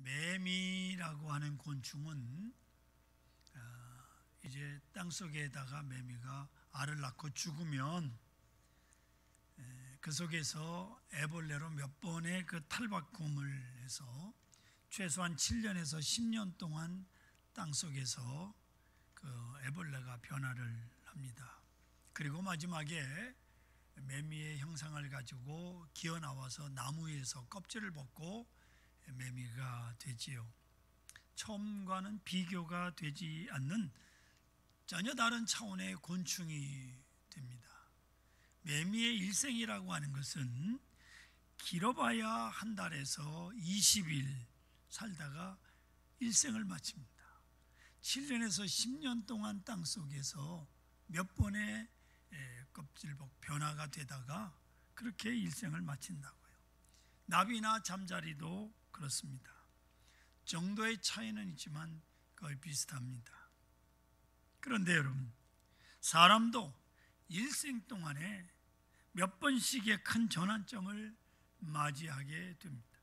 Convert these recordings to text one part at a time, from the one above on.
매미라고 하는 곤충은 이제 땅속에다가 매미가 알을 낳고 죽으면 그 속에서 애벌레로 몇 번의 그 탈바꿈을 해서 최소한 7년에서 10년 동안 땅속에서 그 애벌레가 변화를 합니다. 그리고 마지막에 매미의 형상을 가지고 기어 나와서 나무 위에서 껍질을 벗고 매미가 되지요. 처음과는 비교가 되지 않는 전혀 다른 차원의 곤충이 됩니다. 매미의 일생이라고 하는 것은 길어봐야 한 달에서 20일 살다가 일생을 마칩니다. 7년에서 10년 동안 땅속에서 몇 번의 껍질복 변화가 되다가 그렇게 일생을 마친다고요. 나비나 잠자리도 그렇습니다. 정도의 차이는 있지만 거의 비슷합니다. 그런데 여러분, 사람도 일생 동안에 몇 번씩의 큰 전환점을 맞이하게 됩니다.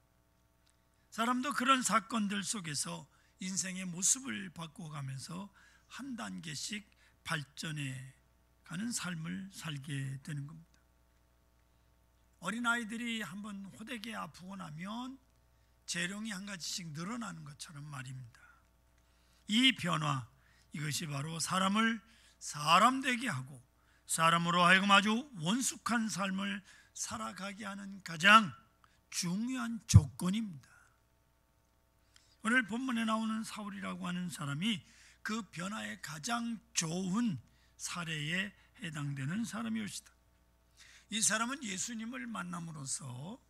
사람도 그런 사건들 속에서 인생의 모습을 바꿔가면서 한 단계씩 발전해 가는 삶을 살게 되는 겁니다. 어린아이들이 한번 호되게 아프고 나면 재롱이 한 가지씩 늘어나는 것처럼 말입니다. 이 변화, 이것이 바로 사람을 사람 되게 하고 사람으로 하여금 아주 원숙한 삶을 살아가게 하는 가장 중요한 조건입니다. 오늘 본문에 나오는 사울이라고 하는 사람이 그 변화의 가장 좋은 사례에 해당되는 사람이었다. 이 사람은 예수님을 만남으로써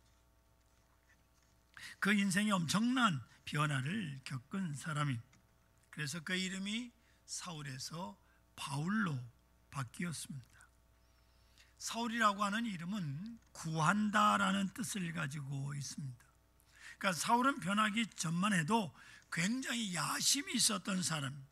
그 인생에 엄청난 변화를 겪은 사람입니다. 그래서 그 이름이 사울에서 바울로 바뀌었습니다. 사울이라고 하는 이름은 구한다라는 뜻을 가지고 있습니다. 그러니까 사울은 변하기 전만 해도 굉장히 야심이 있었던 사람,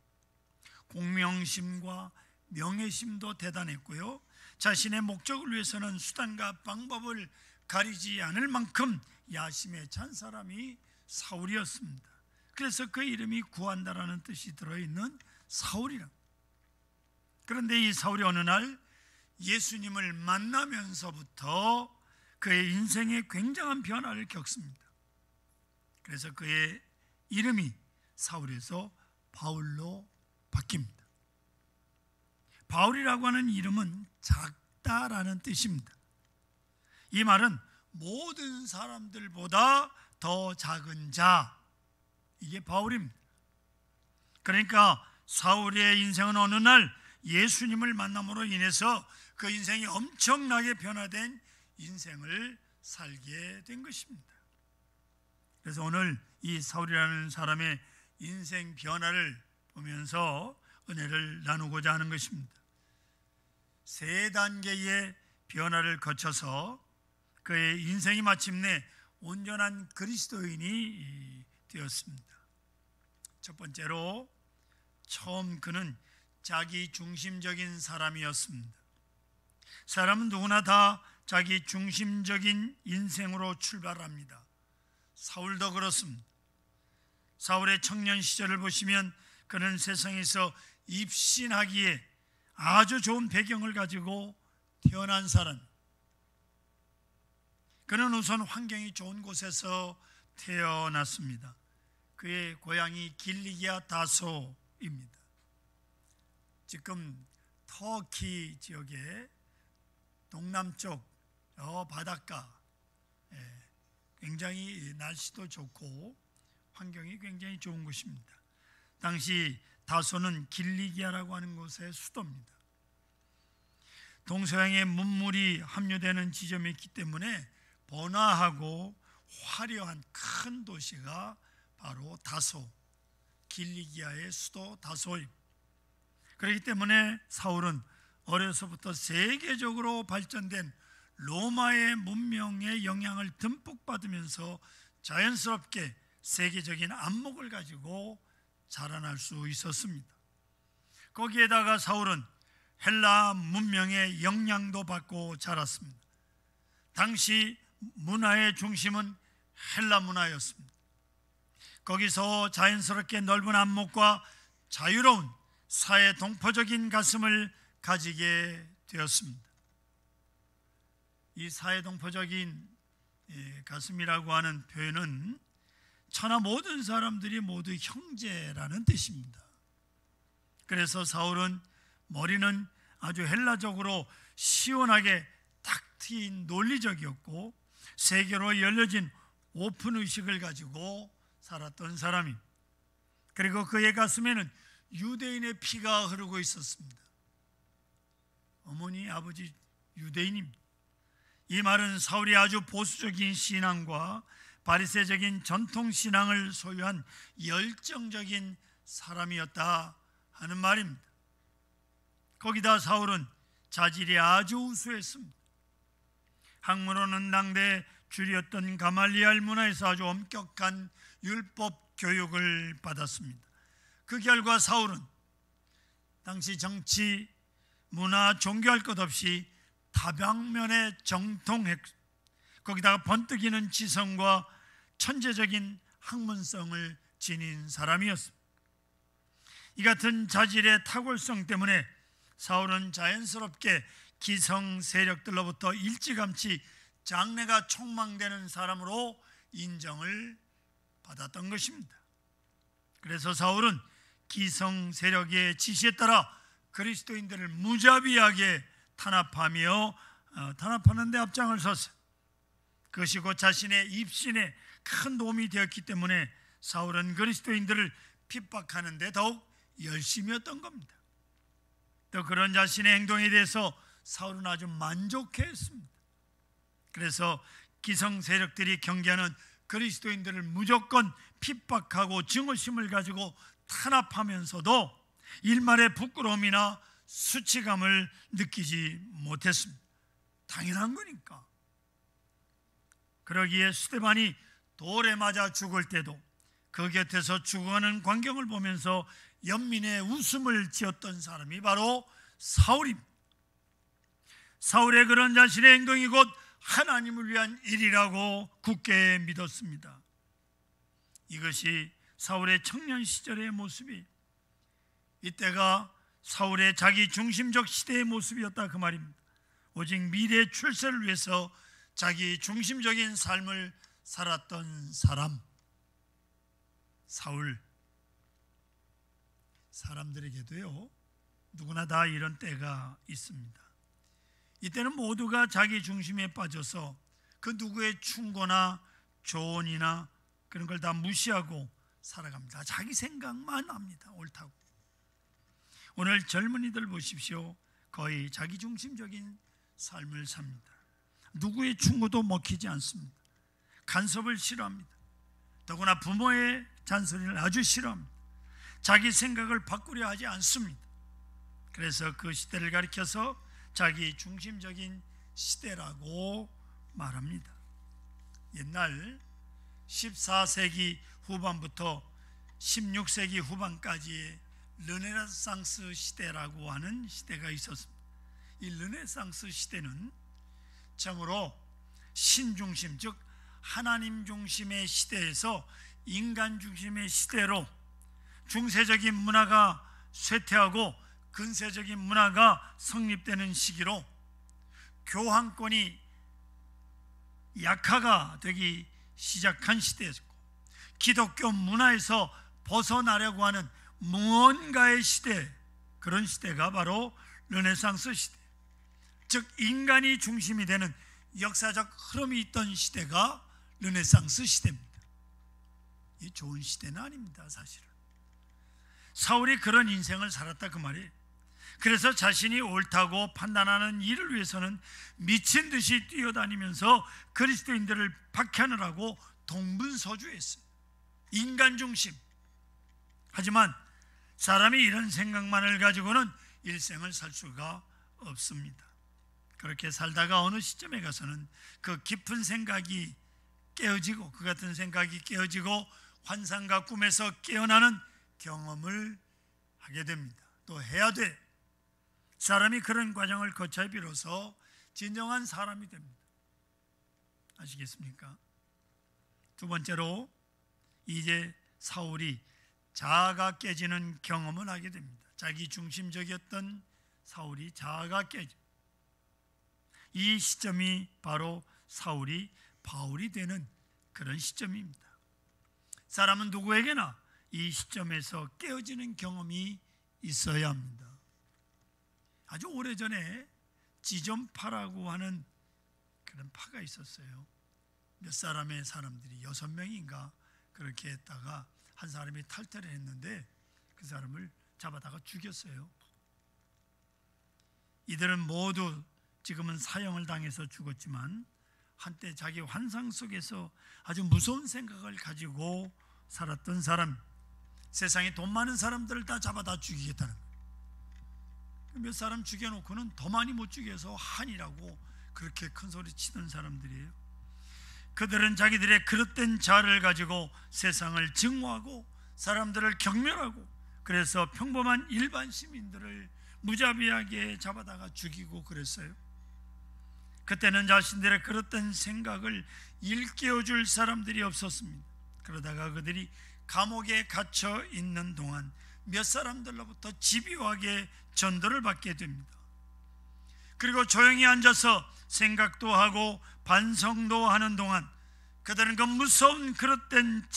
공명심과 명예심도 대단했고요, 자신의 목적을 위해서는 수단과 방법을 가리지 않을 만큼 야심에 찬 사람이 사울이었습니다. 그래서 그 이름이 구한다라는 뜻이 들어있는 사울이라. 그런데 이 사울이 어느 날 예수님을 만나면서부터 그의 인생에 굉장한 변화를 겪습니다. 그래서 그의 이름이 사울에서 바울로 바뀝니다. 바울이라고 하는 이름은 작다라는 뜻입니다. 이 말은 모든 사람들보다 더 작은 자, 이게 바울입니다. 그러니까 사울의 인생은 어느 날 예수님을 만남으로 인해서 그 인생이 엄청나게 변화된 인생을 살게 된 것입니다. 그래서 오늘 이 사울이라는 사람의 인생 변화를 보면서 은혜를 나누고자 하는 것입니다. 세 단계의 변화를 거쳐서 그의 인생이 마침내 온전한 그리스도인이 되었습니다. 첫 번째로, 처음 그는 자기 중심적인 사람이었습니다. 사람은 누구나 다 자기 중심적인 인생으로 출발합니다. 사울도 그렇습니다. 사울의 청년 시절을 보시면 그는 세상에서 입신하기에 아주 좋은 배경을 가지고 태어난 사람. 그는 우선 환경이 좋은 곳에서 태어났습니다. 그의 고향이 길리기아 다소입니다. 지금 터키 지역의 동남쪽 바닷가, 굉장히 날씨도 좋고 환경이 굉장히 좋은 곳입니다. 당시 다소는 길리기아라고 하는 곳의 수도입니다. 동서양의 문물이 함유되는 지점이 있기 때문에 번화하고 화려한 큰 도시가 바로 다소, 길리기아의 수도 다소입니다. 그렇기 때문에 사울은 어려서부터 세계적으로 발전된 로마의 문명의 영향을 듬뿍 받으면서 자연스럽게 세계적인 안목을 가지고 자라날 수 있었습니다. 거기에다가 사울은 헬라 문명의 영향도 받고 자랐습니다. 당시 문화의 중심은 헬라 문화였습니다. 거기서 자연스럽게 넓은 안목과 자유로운 사회 동포적인 가슴을 가지게 되었습니다. 이 사회 동포적인 가슴이라고 하는 표현은 천하 모든 사람들이 모두 형제라는 뜻입니다. 그래서 사울은 머리는 아주 헬라적으로 시원하게 탁 트인 논리적이었고 세계로 열려진 오픈 의식을 가지고 살았던 사람입니다. 그리고 그의 가슴에는 유대인의 피가 흐르고 있었습니다. 어머니, 아버지 유대인입니다. 이 말은 사울이 아주 보수적인 신앙과 바리새적인 전통 신앙을 소유한 열정적인 사람이었다 하는 말입니다. 거기다 사울은 자질이 아주 우수했습니다. 학문으로는 당대 줄이었던 가말리알 문화에서 아주 엄격한 율법 교육을 받았습니다. 그 결과 사울은 당시 정치, 문화, 종교할 것 없이 다방면에 정통했고 거기다가 번뜩이는 지성과 천재적인 학문성을 지닌 사람이었습니다. 이 같은 자질의 탁월성 때문에 사울은 자연스럽게 기성 세력들로부터 일찌감치 장래가 촉망되는 사람으로 인정을 받았던 것입니다. 그래서 사울은 기성 세력의 지시에 따라 그리스도인들을 무자비하게 탄압하는 데 앞장을 섰어요. 그것이 곧 자신의 입신에 큰 도움이 되었기 때문에 사울은 그리스도인들을 핍박하는 데 더욱 열심이었던 겁니다. 또 그런 자신의 행동에 대해서 사울은 아주 만족해했습니다. 그래서 기성 세력들이 경계하는 그리스도인들을 무조건 핍박하고 증오심을 가지고 탄압하면서도 일말의 부끄러움이나 수치감을 느끼지 못했습니다. 당연한 거니까. 그러기에 스데반이 돌에 맞아 죽을 때도 그 곁에서 죽어가는 광경을 보면서 연민의 웃음을 지었던 사람이 바로 사울입니다. 사울의 그런 자신의 행동이 곧 하나님을 위한 일이라고 굳게 믿었습니다. 이것이 사울의 청년 시절의 모습이, 이때가 사울의 자기 중심적 시대의 모습이었다 그 말입니다. 오직 미래의 출세를 위해서 자기 중심적인 삶을 살았던 사람, 사울. 사람들에게도요, 누구나 다 이런 때가 있습니다. 이때는 모두가 자기 중심에 빠져서 그 누구의 충고나 조언이나 그런 걸 다 무시하고 살아갑니다. 자기 생각만 합니다. 옳다고. 오늘 젊은이들 보십시오. 거의 자기 중심적인 삶을 삽니다. 누구의 충고도 먹히지 않습니다. 간섭을 싫어합니다. 더구나 부모의 잔소리를 아주 싫어합니다. 자기 생각을 바꾸려 하지 않습니다. 그래서 그 시대를 가리켜서 자기 중심적인 시대라고 말합니다. 옛날 14세기 후반부터 16세기 후반까지의 르네상스 시대라고 하는 시대가 있었습니다. 이 르네상스 시대는 참으로 신중심, 즉 하나님 중심의 시대에서 인간 중심의 시대로 중세적인 문화가 쇠퇴하고 근세적인 문화가 성립되는 시기로 교황권이 약화가 되기 시작한 시대였고, 기독교 문화에서 벗어나려고 하는 무언가의 시대, 그런 시대가 바로 르네상스 시대, 즉 인간이 중심이 되는 역사적 흐름이 있던 시대가 르네상스 시대입니다. 이 좋은 시대는 아닙니다. 사실은 사울이 그런 인생을 살았다 그 말이에요. 그래서 자신이 옳다고 판단하는 일을 위해서는 미친 듯이 뛰어다니면서 그리스도인들을 박해하느라고 동분서주했어요. 인간 중심. 하지만 사람이 이런 생각만을 가지고는 일생을 살 수가 없습니다. 그렇게 살다가 어느 시점에 가서는 그 깊은 생각이 깨어지고, 그 같은 생각이 깨어지고 환상과 꿈에서 깨어나는 경험을 하게 됩니다. 또 해야 돼. 사람이 그런 과정을 거쳐 비로소 진정한 사람이 됩니다. 아시겠습니까? 두 번째로, 이제 사울이 자아가 깨지는 경험을 하게 됩니다. 자기 중심적이었던 사울이 자아가 깨져. 이 시점이 바로 사울이 바울이 되는 그런 시점입니다. 사람은 누구에게나 이 시점에서 깨어지는 경험이 있어야 합니다. 아주 오래전에 지존파라고 하는 그런 파가 있었어요. 몇 사람의 사람들이 6명인가 그렇게 했다가 한 사람이 탈퇴를 했는데 그 사람을 잡아다가 죽였어요. 이들은 모두 지금은 사형을 당해서 죽었지만 한때 자기 환상 속에서 아주 무서운 생각을 가지고 살았던 사람, 세상에 돈 많은 사람들을 다 잡아다 죽이겠다는 거예요. 몇 사람 죽여놓고는 더 많이 못 죽여서 한이라고 그렇게 큰 소리 치던 사람들이에요. 그들은 자기들의 그릇된 자아를 가지고 세상을 증오하고 사람들을 경멸하고, 그래서 평범한 일반 시민들을 무자비하게 잡아다가 죽이고 그랬어요. 그때는 자신들의 그릇된 생각을 일깨워줄 사람들이 없었습니다. 그러다가 그들이 감옥에 갇혀 있는 동안 몇 사람들로부터 집요하게 전도를 받게 됩니다. 그리고 조용히 앉아서 생각도 하고 반성도 하는 동안 그들은 그 무서운 그릇된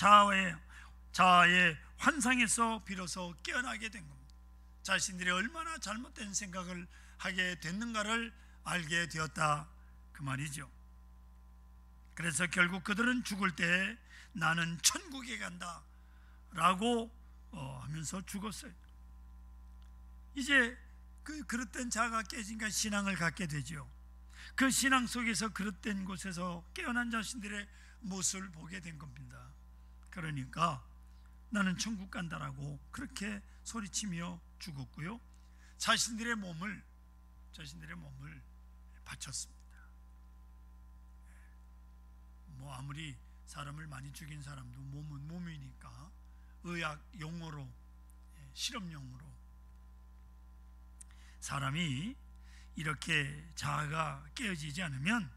자아의 환상에서 비로소 깨어나게 된 겁니다. 자신들이 얼마나 잘못된 생각을 하게 됐는가를 알게 되었다, 그 말이죠. 그래서 결국 그들은 죽을 때 나는 천국에 간다 라고 하면서 죽었어요. 이제 그 그릇된 자아가 깨진가 신앙을 갖게 되죠. 그 신앙 속에서 그릇된 곳에서 깨어난 자신들의 모습을 보게 된 겁니다. 그러니까 나는 천국 간다라고 그렇게 소리치며 죽었고요. 자신들의 몸을 바쳤습니다. 뭐 아무리 사람을 많이 죽인 사람도 몸은 몸이니까 의학 용어로, 실험용으로 사람이 이렇게 자아가 깨어지지 않으면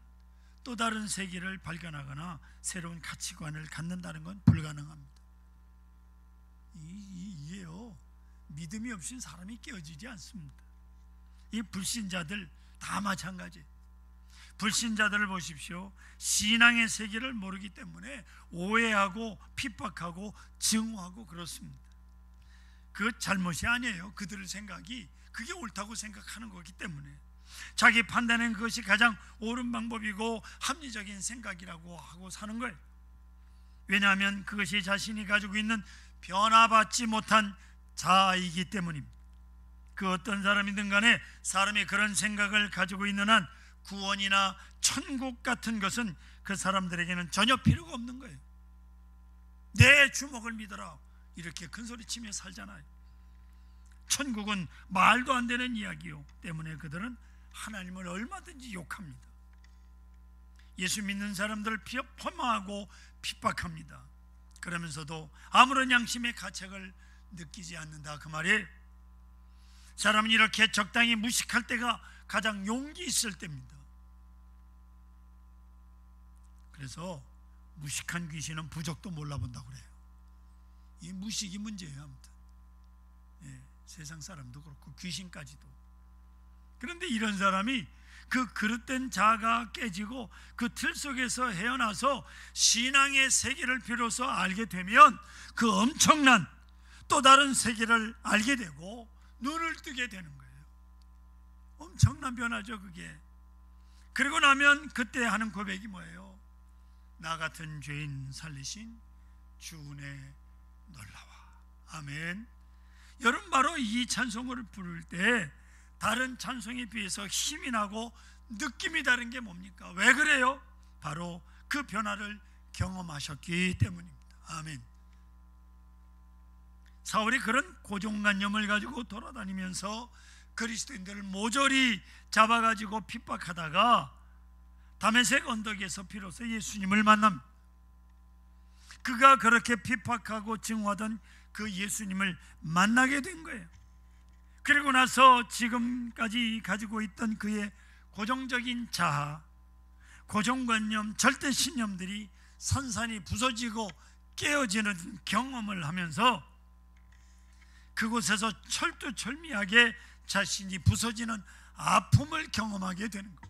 또 다른 세계를 발견하거나 새로운 가치관을 갖는다는 건 불가능합니다. 이게요, 믿음이 없인 사람이 깨어지지 않습니다. 이 불신자들 다 마찬가지. 불신자들을 보십시오. 신앙의 세계를 모르기 때문에 오해하고 핍박하고 증오하고 그렇습니다. 그 잘못이 아니에요. 그들의 생각이 그게 옳다고 생각하는 거기 때문에 자기 판단은 그것이 가장 옳은 방법이고 합리적인 생각이라고 하고 사는 거예요. 왜냐하면 그것이 자신이 가지고 있는 변화받지 못한 자아이기 때문입니다. 그 어떤 사람이든 간에 사람이 그런 생각을 가지고 있는 한 구원이나 천국 같은 것은 그 사람들에게는 전혀 필요가 없는 거예요. 내 주먹을 믿어라 이렇게 큰소리치며 살잖아요. 천국은 말도 안 되는 이야기요 때문에 그들은 하나님을 얼마든지 욕합니다. 예수 믿는 사람들을 폄하하고 핍박합니다. 그러면서도 아무런 양심의 가책을 느끼지 않는다, 그 말이에요. 사람은 이렇게 적당히 무식할 때가 가장 용기 있을 때입니다. 그래서 무식한 귀신은 부적도 몰라본다고 그래요. 이 무식이 문제예요. 아무튼 세상 사람도 그렇고 귀신까지도. 그런데 이런 사람이 그 그릇된 자아가 깨지고 그 틀 속에서 헤어나서 신앙의 세계를 비로소 알게 되면 그 엄청난 또 다른 세계를 알게 되고 눈을 뜨게 되는 거예요. 엄청난 변화죠, 그게. 그리고 나면 그때 하는 고백이 뭐예요? 나 같은 죄인 살리신 주 은혜 놀라와. 아멘. 여러분, 바로 이 찬송을 부를 때 다른 찬송에 비해서 힘이 나고 느낌이 다른 게 뭡니까? 왜 그래요? 바로 그 변화를 경험하셨기 때문입니다. 아멘. 사울이 그런 고정관념을 가지고 돌아다니면서 그리스도인들을 모조리 잡아가지고 핍박하다가 다메섹 언덕에서 비로소 예수님을 만납니다. 그가 그렇게 핍박하고 증오하던 그 예수님을 만나게 된 거예요. 그리고 나서 지금까지 가지고 있던 그의 고정적인 자아, 고정관념, 절대신념들이 산산이 부서지고 깨어지는 경험을 하면서 그곳에서 철두철미하게 자신이 부서지는 아픔을 경험하게 되는 것.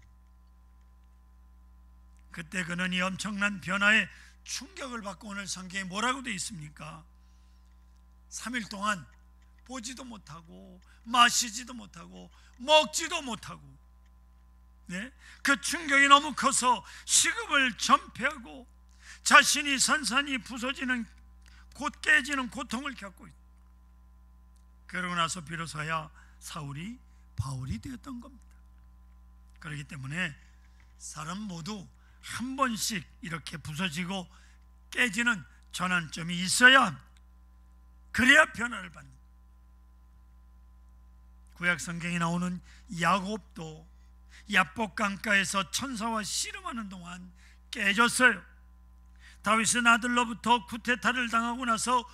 그때 그는 이 엄청난 변화에 충격을 받고, 오늘 성경에 뭐라고 되어 있습니까? 3일 동안 보지도 못하고 마시지도 못하고 먹지도 못하고, 네? 그 충격이 너무 커서 식욕을 전폐하고 자신이 산산이 부서지는, 곧 깨지는 고통을 겪고 있다. 그러고 나서 비로소야 사울이 바울이 되었던 겁니다. 그렇기 때문에 사람 모두 한 번씩 이렇게 부서지고 깨지는 전환점이 있어야 합니다. 그래야 변화를 받는. 구약 성경에 나오는 야곱도 야복 강가에서 천사와 씨름하는 동안 깨졌어요. 다윗은 아들로부터 쿠데타를 당하고 나서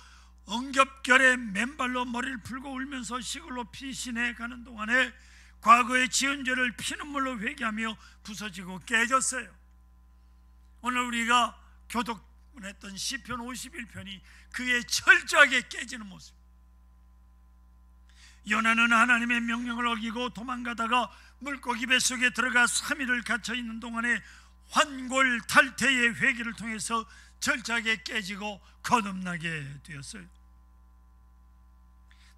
엉겹결에 맨발로 머리를 풀고 울면서 시골로 피신해 가는 동안에 과거의 지은 죄를 피눈물로 회개하며 부서지고 깨졌어요. 오늘 우리가 교독했던 시편 51편이 그의 철저하게 깨지는 모습. 요나는 하나님의 명령을 어기고 도망가다가 물고기 뱃속에 들어가 3일을 갇혀있는 동안에 환골탈태의 회개를 통해서 철저하게 깨지고 거듭나게 되었어요.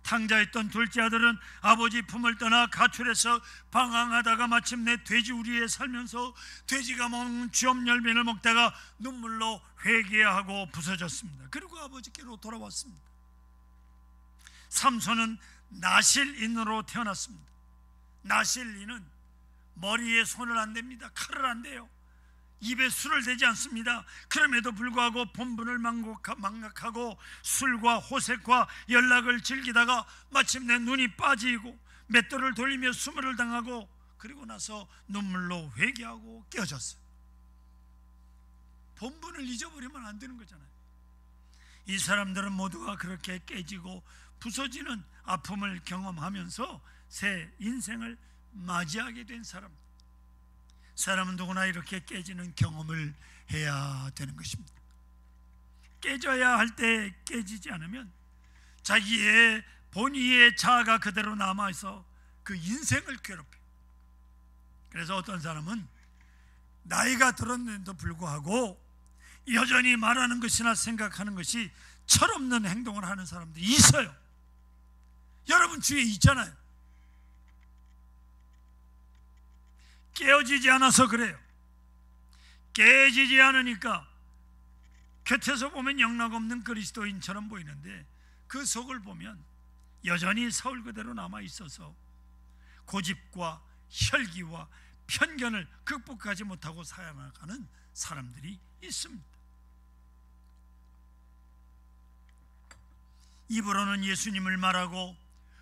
탕자였던 둘째 아들은 아버지 품을 떠나 가출해서 방황하다가 마침내 돼지우리에 살면서 돼지가 먹는 쥐업 열매를 먹다가 눈물로 회개하고 부서졌습니다. 그리고 아버지께로 돌아왔습니다. 삼손은 나실인으로 태어났습니다. 나실인은 머리에 손을 안 댑니다. 칼을 안 대요. 입에 술을 대지 않습니다. 그럼에도 불구하고 본분을 망각하고 술과 호색과 연락을 즐기다가 마침내 눈이 빠지고 맷돌을 돌리며 수모를 당하고, 그리고 나서 눈물로 회개하고 깨어졌어요. 본분을 잊어버리면 안 되는 거잖아요. 이 사람들은 모두가 그렇게 깨지고 부서지는 아픔을 경험하면서 새 인생을 맞이하게 된 사람들. 사람은 누구나 이렇게 깨지는 경험을 해야 되는 것입니다. 깨져야 할 때 깨지지 않으면 자기의 본의의 자아가 그대로 남아서 그 인생을 괴롭혀요. 그래서 어떤 사람은 나이가 들었는데도 불구하고 여전히 말하는 것이나 생각하는 것이 철없는 행동을 하는 사람들이 있어요. 여러분 주위에 있잖아요. 깨어지지 않아서 그래요. 깨지지 않으니까 곁에서 보면 영락없는 그리스도인처럼 보이는데 그 속을 보면 여전히 사울 그대로 남아 있어서 고집과 혈기와 편견을 극복하지 못하고 살아가는 사람들이 있습니다. 입으로는 예수님을 말하고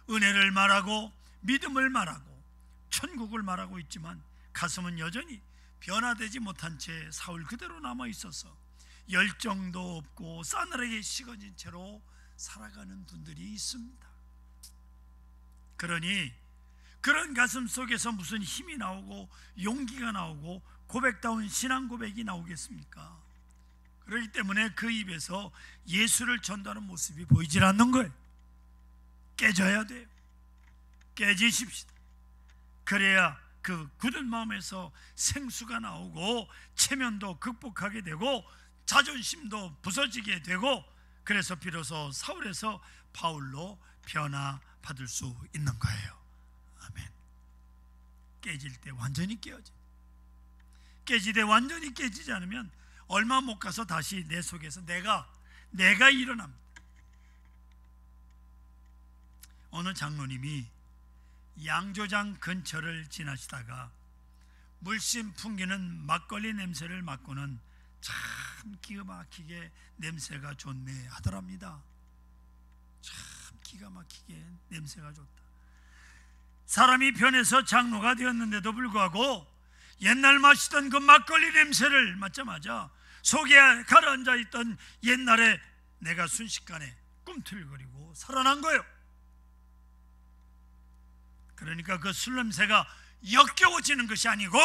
은혜를 말하고 믿음을 말하고 천국을 말하고 있지만 가슴은 여전히 변화되지 못한 채 사울 그대로 남아 있어서 열정도 없고 싸늘하게 식어진 채로 살아가는 분들이 있습니다. 그러니 그런 가슴 속에서 무슨 힘이 나오고 용기가 나오고 고백다운 신앙 고백이 나오겠습니까? 그렇기 때문에 그 입에서 예수를 전도하는 모습이 보이질 않는 거예요. 깨져야 돼요. 깨지십시다. 그래야 그 굳은 마음에서 생수가 나오고 체면도 극복하게 되고 자존심도 부서지게 되고, 그래서 비로소 사울에서 바울로 변화받을 수 있는 거예요. 아멘. 깨질 때 완전히 깨어져. 깨지되 완전히 깨지지 않으면 얼마 못 가서 다시 내 속에서 내가 일어납니다. 어느 장로님이 양조장 근처를 지나시다가 물씬 풍기는 막걸리 냄새를 맡고는 참 기가 막히게 냄새가 좋네 하더랍니다. 참 기가 막히게 냄새가 좋다. 사람이 변해서 장로가 되었는데도 불구하고 옛날 마시던 그 막걸리 냄새를 맡자마자 속에 가라앉아 있던 옛날에 내가 순식간에 꿈틀거리고 살아난 거예요. 그러니까 그 술 냄새가 역겨워지는 것이 아니고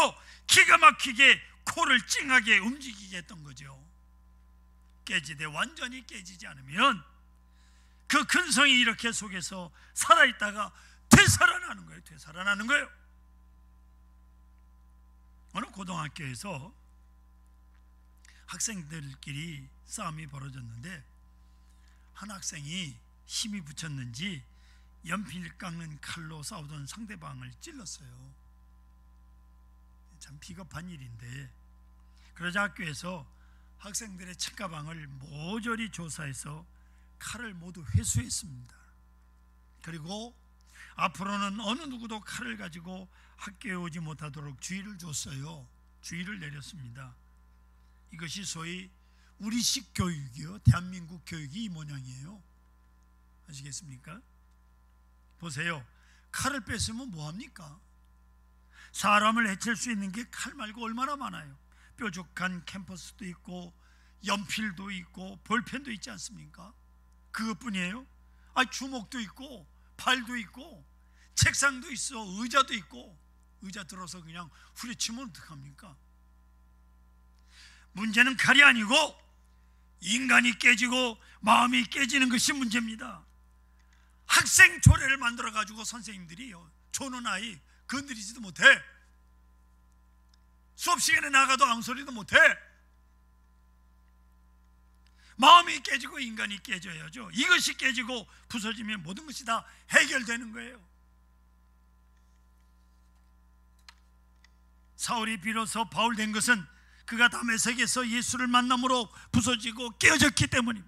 기가 막히게 코를 찡하게 움직이게 했던 거죠. 깨지되 완전히 깨지지 않으면 그 근성이 이렇게 속에서 살아있다가 되살아나는 거예요. 되살아나는 거예요. 어느 고등학교에서 학생들끼리 싸움이 벌어졌는데 한 학생이 힘이 붙였는지 연필 깎는 칼로 싸우던 상대방을 찔렀어요. 참 비겁한 일인데, 그러자 학교에서 학생들의 책가방을 모조리 조사해서 칼을 모두 회수했습니다. 그리고 앞으로는 어느 누구도 칼을 가지고 학교에 오지 못하도록 주의를 줬어요. 주의를 내렸습니다. 이것이 소위 우리식 교육이요, 대한민국 교육이 이 모양이에요. 아시겠습니까? 보세요. 칼을 뺐으면 뭐합니까? 사람을 해칠 수 있는 게 칼 말고 얼마나 많아요. 뾰족한 캠퍼스도 있고 연필도 있고 볼펜도 있지 않습니까? 그것뿐이에요? 주먹도 있고 발도 있고 책상도 있어, 의자도 있고. 의자 들어서 그냥 후려치면 어떡합니까? 문제는 칼이 아니고 인간이 깨지고 마음이 깨지는 것이 문제입니다. 학생 조례를 만들어 가지고 선생님들이요, 조는 아이 건드리지도 못해. 수업 시간에 나가도 아무 소리도 못해. 마음이 깨지고 인간이 깨져야죠. 이것이 깨지고 부서지면 모든 것이 다 해결되는 거예요. 사울이 비로소 바울 된 것은 그가 다메섹에서 예수를 만남으로 부서지고 깨어졌기 때문에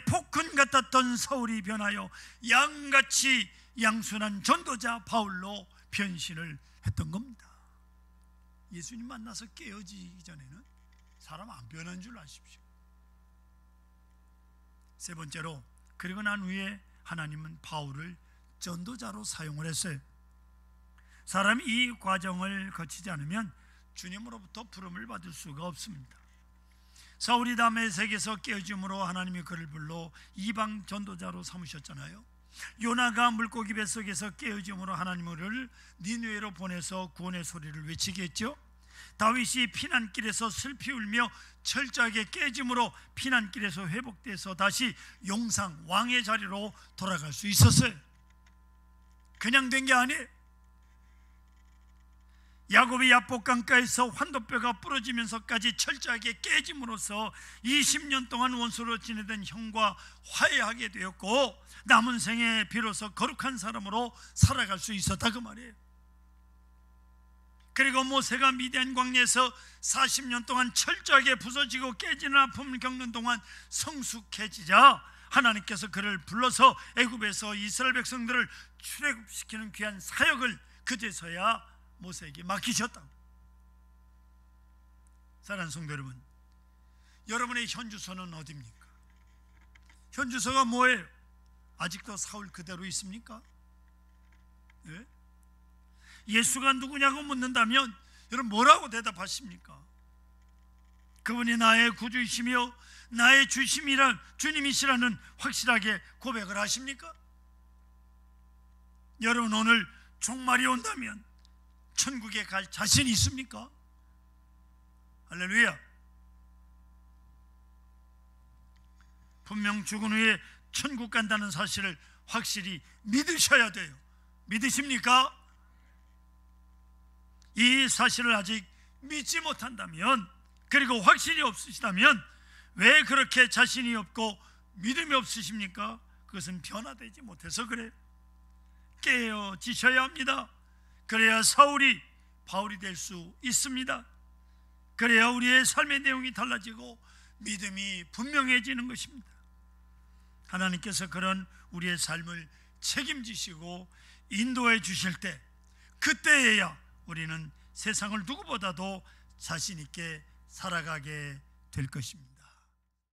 폭군 같았던 사울이 변하여 양같이 양순한 전도자 바울로 변신을 했던 겁니다. 예수님 만나서 깨어지기 전에는 사람 안 변한 줄 아십시오. 세 번째로, 그리고 난 후에 하나님은 바울을 전도자로 사용을 했어요. 사람이 이 과정을 거치지 않으면 주님으로부터 부름을 받을 수가 없습니다. 사울이 다메섹에서 깨어짐으로 하나님이 그를 불러 이방 전도자로 삼으셨잖아요. 요나가 물고기 뱃속에서 깨어짐으로 하나님이 그를 니느웨로 보내서 구원의 소리를 외치게 했죠. 다윗이 피난길에서 슬피 울며 철저하게 깨짐으로 피난길에서 회복돼서 다시 용상 왕의 자리로 돌아갈 수 있었어요. 그냥 된 게 아니에요. 야곱이 야복강가에서 환도뼈가 부러지면서까지 철저하게 깨짐으로써 20년 동안 원수로 지내던 형과 화해하게 되었고 남은 생에 비로소 거룩한 사람으로 살아갈 수 있었다, 그 말이에요. 그리고 모세가 미디안 광야에서 40년 동안 철저하게 부서지고 깨지는 아픔을 겪는 동안 성숙해지자 하나님께서 그를 불러서 애굽에서 이스라엘 백성들을 출애굽시키는 귀한 사역을 그제서야 모세에게 맡기셨다. 사랑하는 성도 여러분, 여러분의 현주소는 어디입니까? 현주소가 뭐예요? 아직도 사울 그대로 있습니까? 예? 예수가 누구냐고 묻는다면 여러분 뭐라고 대답하십니까? 그분이 나의 구주이시며 나의 주님이시라는 확실하게 고백을 하십니까? 여러분 오늘 종말이 온다면 천국에 갈 자신이 있습니까? 할렐루야. 분명 죽은 후에 천국 간다는 사실을 확실히 믿으셔야 돼요. 믿으십니까? 이 사실을 아직 믿지 못한다면, 그리고 확신이 없으시다면 왜 그렇게 자신이 없고 믿음이 없으십니까? 그것은 변화되지 못해서 그래요. 깨어지셔야 합니다. 그래야 사울이 바울이 될 수 있습니다. 그래야 우리의 삶의 내용이 달라지고 믿음이 분명해지는 것입니다. 하나님께서 그런 우리의 삶을 책임지시고 인도해 주실 때, 그때에야 우리는 세상을 누구보다도 자신 있게 살아가게 될 것입니다.